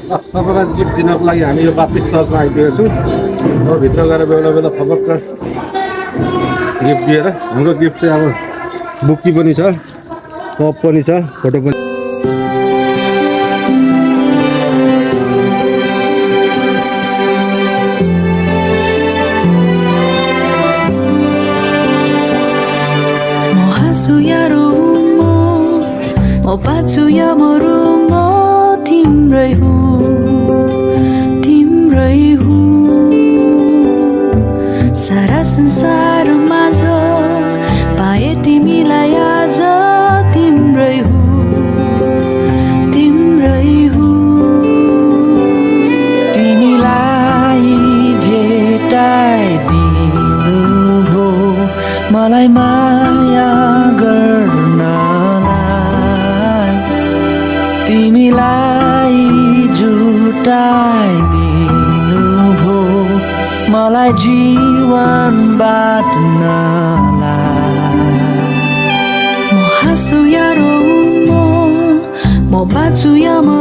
Surprise gift दिनको लागि हामी यो 32 चर्चमा आइपुगेको छौँ। अब भित्र गएर बेला बेला फपक्क गिफ्ट दिएर हाम्रो गिफ्ट चाहिँ अब बुक्की पनि छ, कप पनि छ, फोटो पनि। Opatsu ya morumo timrai hu Sara संसारमा छ पाए तिमीलाई आज तिम्रै hu तिमीलाई भेटाइदिनु भो मलाई माया गर्नलाई तिमीलाई जुटाइदिनु भो मलाई जीवन बाँड्नलाई Mo hasu ya romo Mo batsu ya mo